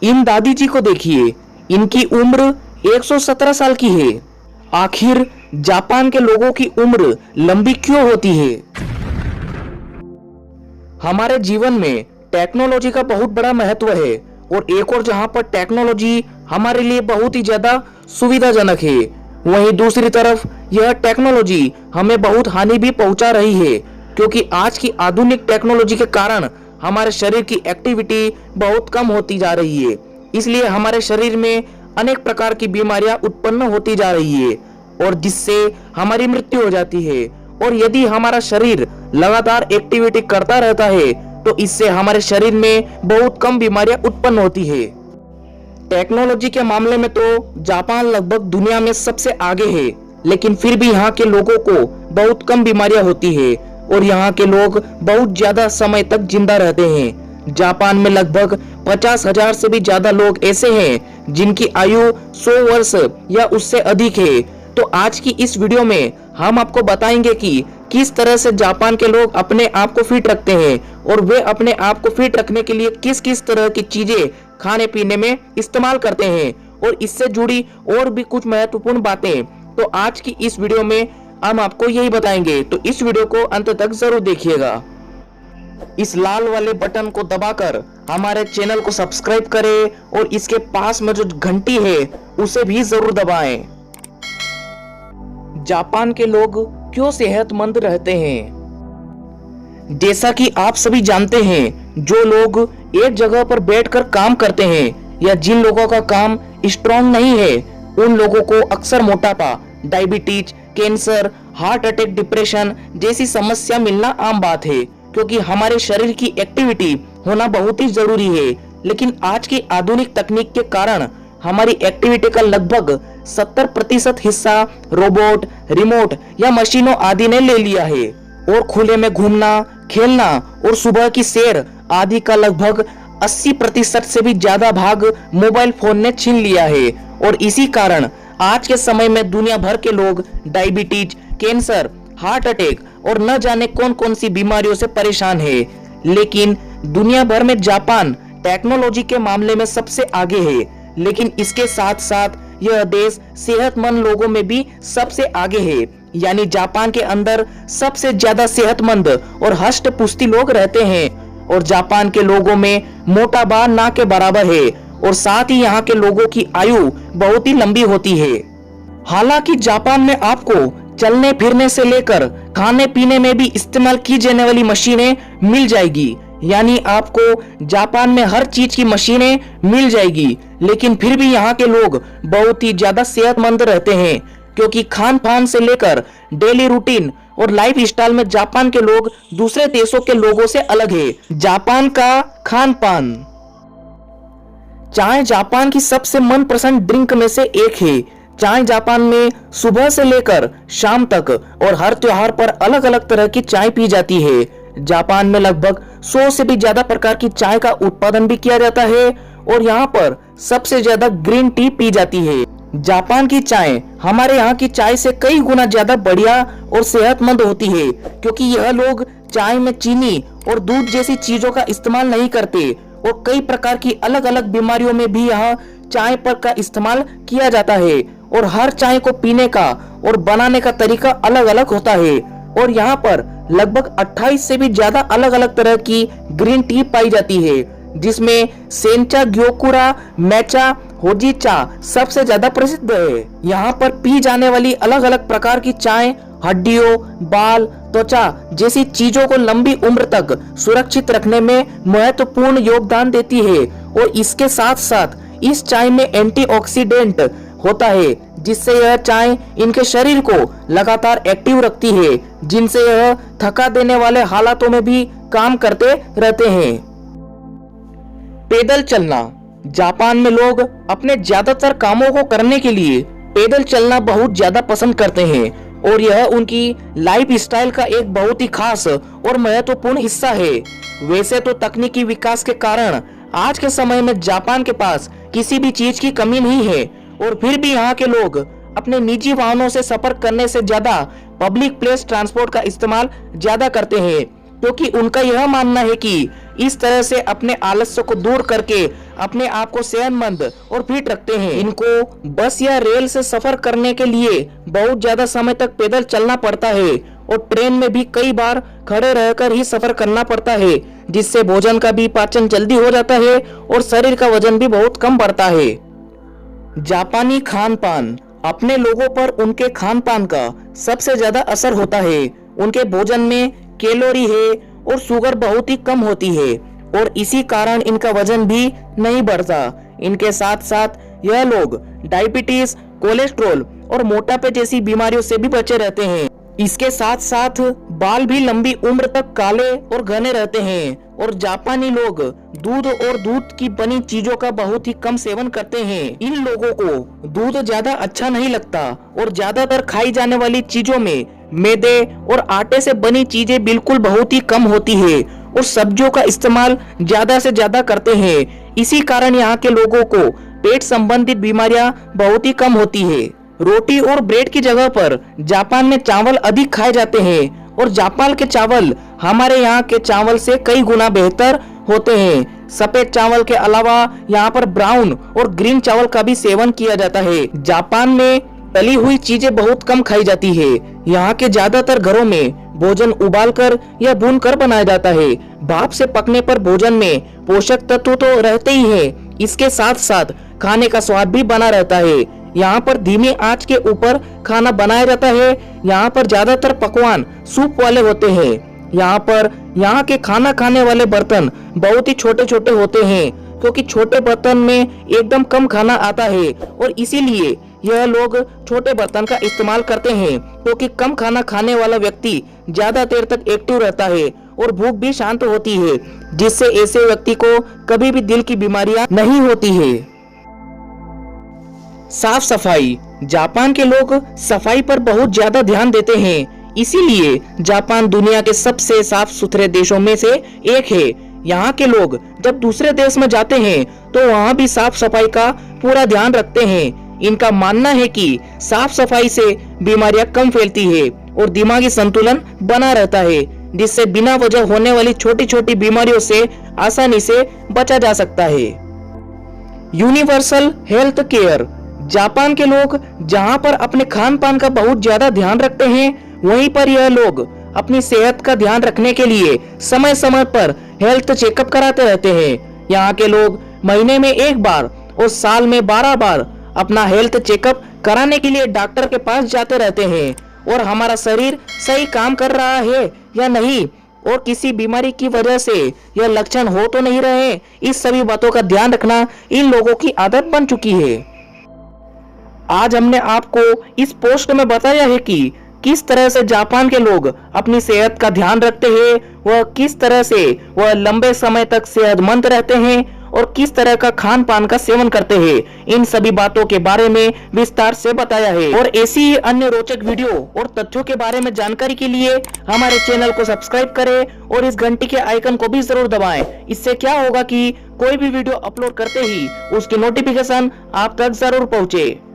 इन दादी जी को देखिए, इनकी उम्र 117 साल की है। आखिर जापान के लोगों की उम्र लंबी क्यों होती है? हमारे जीवन में टेक्नोलॉजी का बहुत बड़ा महत्व है और एक और जहां पर टेक्नोलॉजी हमारे लिए बहुत ही ज्यादा सुविधाजनक है, वहीं दूसरी तरफ यह टेक्नोलॉजी हमें बहुत हानि भी पहुंचा रही है, क्योंकि आज की आधुनिक टेक्नोलॉजी के कारण हमारे शरीर की एक्टिविटी बहुत कम होती जा रही है। इसलिए हमारे शरीर में अनेक प्रकार की बीमारियां उत्पन्न होती जा रही है और जिससे हमारी मृत्यु हो जाती है। और यदि हमारा शरीर लगातार एक्टिविटी करता रहता है तो इससे हमारे शरीर में बहुत कम बीमारियां उत्पन्न होती है। टेक्नोलॉजी के मामले में तो जापान लगभग दुनिया में सबसे आगे है, लेकिन फिर भी यहाँ के लोगों को बहुत कम बीमारियां होती है और यहाँ के लोग बहुत ज्यादा समय तक जिंदा रहते हैं। जापान में लगभग 50,000 से भी ज्यादा लोग ऐसे हैं जिनकी आयु 100 वर्ष या उससे अधिक है। तो आज की इस वीडियो में हम आपको बताएंगे कि किस तरह से जापान के लोग अपने आप को फिट रखते हैं और वे अपने आप को फिट रखने के लिए किस किस तरह की चीजें खाने पीने में इस्तेमाल करते हैं और इससे जुड़ी और भी कुछ महत्वपूर्ण बातें। तो आज की इस वीडियो में हम आपको यही बताएंगे, तो इस वीडियो को अंत तक जरूर देखिएगा। इस लाल वाले बटन को दबाकर हमारे चैनल को सब्सक्राइब करें और इसके पास में जो घंटी है उसे भी जरूर दबाएं। जापान के लोग क्यों सेहतमंद रहते हैं? जैसा कि आप सभी जानते हैं, जो लोग एक जगह पर बैठकर काम करते हैं या जिन लोगों का काम स्ट्रॉन्ग नहीं है, उन लोगों को अक्सर मोटापा, diabetes, cancer, heart attack, depression जैसी समस्या मिलना आम बात है, क्योंकि हमारे शरीर की एक्टिविटी होना बहुत ही जरूरी है। लेकिन आज की आधुनिक तकनीक के कारण हमारी एक्टिविटी का लगभग 70% हिस्सा रोबोट, रिमोट या मशीनों आदि ने ले लिया है और खुले में घूमना, खेलना और सुबह की सैर आदि का लगभग 80% से भी ज्यादा भाग मोबाइल फोन ने छीन लिया है। और इसी कारण आज के समय में दुनिया भर के लोग डायबिटीज, कैंसर, हार्ट अटैक और न जाने कौन कौन सी बीमारियों से परेशान है। लेकिन दुनिया भर में जापान टेक्नोलॉजी के मामले में सबसे आगे है, लेकिन इसके साथ साथ यह देश सेहतमंद लोगों में भी सबसे आगे है। यानी जापान के अंदर सबसे ज्यादा सेहतमंद और हष्ट पुष्टि लोग रहते हैं और जापान के लोगों में मोटापा ना के बराबर है और साथ ही यहाँ के लोगों की आयु बहुत ही लंबी होती है। हालांकि जापान में आपको चलने फिरने से लेकर खाने पीने में भी इस्तेमाल की जाने वाली मशीनें मिल जाएगी, यानी आपको जापान में हर चीज की मशीनें मिल जाएगी। लेकिन फिर भी यहाँ के लोग बहुत ही ज्यादा सेहतमंद रहते हैं, क्योंकि खान पान से लेकर डेली रूटीन और लाइफ स्टाइल में जापान के लोग दूसरे देशों के लोगों से अलग है। जापान का खान पान। चाय जापान की सबसे मनपसंद ड्रिंक में से एक है। चाय जापान में सुबह से लेकर शाम तक और हर त्योहार पर अलग अलग तरह की चाय पी जाती है। जापान में लगभग 100 से भी ज्यादा प्रकार की चाय का उत्पादन भी किया जाता है और यहाँ पर सबसे ज्यादा ग्रीन टी पी जाती है। जापान की चाय हमारे यहाँ की चाय से कई गुना ज्यादा बढ़िया और सेहतमंद होती है, क्योंकि यह लोग चाय में चीनी और दूध जैसी चीजों का इस्तेमाल नहीं करते और कई प्रकार की अलग अलग बीमारियों में भी यहाँ चाय पर का इस्तेमाल किया जाता है और हर चाय को पीने का और बनाने का तरीका अलग अलग होता है। और यहाँ पर लगभग 28 से भी ज्यादा अलग अलग तरह की ग्रीन टी पाई जाती है, जिसमें सेंचा, ग्योकुरा, मैचा, होजीचा सबसे ज्यादा प्रसिद्ध है। यहाँ पर पी जाने वाली अलग अलग प्रकार की चाय हड्डियों, बाल, त्वचा जैसी चीजों को लंबी उम्र तक सुरक्षित रखने में महत्वपूर्ण योगदान देती है और इसके साथ साथ इस चाय में एंटीऑक्सीडेंट होता है, जिससे यह चाय इनके शरीर को लगातार एक्टिव रखती है, जिनसे यह थका देने वाले हालातों में भी काम करते रहते हैं। पैदल चलना। जापान में लोग अपने ज्यादातर कामों को करने के लिए पैदल चलना बहुत ज्यादा पसंद करते हैं और यह उनकी लाइफ स्टाइल का एक बहुत ही खास और महत्वपूर्ण हिस्सा है। वैसे तो तकनीकी विकास के कारण आज के समय में जापान के पास किसी भी चीज की कमी नहीं है और फिर भी यहाँ के लोग अपने निजी वाहनों से सफर करने से ज्यादा पब्लिक प्लेस ट्रांसपोर्ट का इस्तेमाल ज्यादा करते हैं, क्योंकि उनका यह मानना है कि इस तरह से अपने आलस्य को दूर करके अपने आप को सेहतमंद और फिट रखते हैं। इनको बस या रेल से सफर करने के लिए बहुत ज्यादा समय तक पैदल चलना पड़ता है और ट्रेन में भी कई बार खड़े रहकर ही सफर करना पड़ता है, जिससे भोजन का भी पाचन जल्दी हो जाता है और शरीर का वजन भी बहुत कम बढ़ता है। जापानी खान पान। अपने लोगों पर उनके खान पान का सबसे ज्यादा असर होता है। उनके भोजन में कैलोरी है और शुगर बहुत ही कम होती है और इसी कारण इनका वजन भी नहीं बढ़ता। इनके साथ साथ यह लोग डायबिटीज, कोलेस्ट्रॉल और मोटापे जैसी बीमारियों से भी बचे रहते हैं। इसके साथ साथ बाल भी लंबी उम्र तक काले और घने रहते हैं और जापानी लोग दूध और दूध की बनी चीजों का बहुत ही कम सेवन करते हैं। इन लोगों को दूध ज्यादा अच्छा नहीं लगता और ज्यादातर खाई जाने वाली चीजों में मैदे और आटे से बनी चीजें बिल्कुल बहुत ही कम होती है और सब्जियों का इस्तेमाल ज्यादा से ज्यादा करते हैं। इसी कारण यहाँ के लोगों को पेट संबंधित बीमारियां बहुत ही कम होती है। रोटी और ब्रेड की जगह पर जापान में चावल अधिक खाए जाते हैं और जापान के चावल हमारे यहाँ के चावल से कई गुना बेहतर होते हैं। सफेद चावल के अलावा यहाँ पर ब्राउन और ग्रीन चावल का भी सेवन किया जाता है। जापान में तली हुई चीजें बहुत कम खाई जाती है। यहाँ के ज्यादातर घरों में भोजन उबालकर या भूनकर बनाया जाता है। भाप से पकने पर भोजन में पोषक तत्व तो रहते ही हैं, इसके साथ साथ खाने का स्वाद भी बना रहता है। यहाँ पर धीमी आंच के ऊपर खाना बनाया जाता है। यहाँ पर ज्यादातर पकवान सूप वाले होते हैं। यहाँ के खाना खाने वाले बर्तन बहुत ही छोटे छोटे होते हैं, क्योंकि छोटे बर्तन में एकदम कम खाना आता है और इसीलिए यह लोग छोटे बर्तन का इस्तेमाल करते हैं, क्योंकि कम खाना खाने वाला व्यक्ति ज्यादा देर तक एक्टिव रहता है और भूख भी शांत होती है, जिससे ऐसे व्यक्ति को कभी भी दिल की बीमारियां नहीं होती है। साफ सफाई। जापान के लोग सफाई पर बहुत ज्यादा ध्यान देते हैं, इसीलिए जापान दुनिया के सबसे साफ सुथरे देशों में से एक है। यहाँ के लोग जब दूसरे देश में जाते हैं तो वहाँ भी साफ सफाई का पूरा ध्यान रखते हैं। इनका मानना है कि साफ सफाई से बीमारियां कम फैलती है और दिमागी संतुलन बना रहता है, जिससे बिना वजह होने वाली छोटी छोटी बीमारियों से आसानी से बचा जा सकता है। Universal health care. जापान के लोग जहां पर अपने खान पान का बहुत ज्यादा ध्यान रखते हैं, वहीं पर यह लोग अपनी सेहत का ध्यान रखने के लिए समय समय पर हेल्थ चेकअप कराते रहते हैं। यहाँ के लोग महीने में 1 बार और साल में 12 बार अपना हेल्थ चेकअप कराने के लिए डॉक्टर के पास जाते रहते हैं और हमारा शरीर सही काम कर रहा है या नहीं और किसी बीमारी की वजह से यह लक्षण हो तो नहीं रहे, इस सभी बातों का ध्यान रखना इन लोगों की आदत बन चुकी है। आज हमने आपको इस पोस्ट में बताया है कि किस तरह से जापान के लोग अपनी सेहत का ध्यान रखते हैं, वह किस तरह से वह लंबे समय तक सेहतमंद रहते हैं और किस तरह का खान पान का सेवन करते हैं। इन सभी बातों के बारे में विस्तार से बताया है और ऐसी ही अन्य रोचक वीडियो और तथ्यों के बारे में जानकारी के लिए हमारे चैनल को सब्सक्राइब करें और इस घंटी के आइकन को भी जरूर दबाएं। इससे क्या होगा कि कोई भी वीडियो अपलोड करते ही उसकी नोटिफिकेशन आप तक जरूर पहुंचे।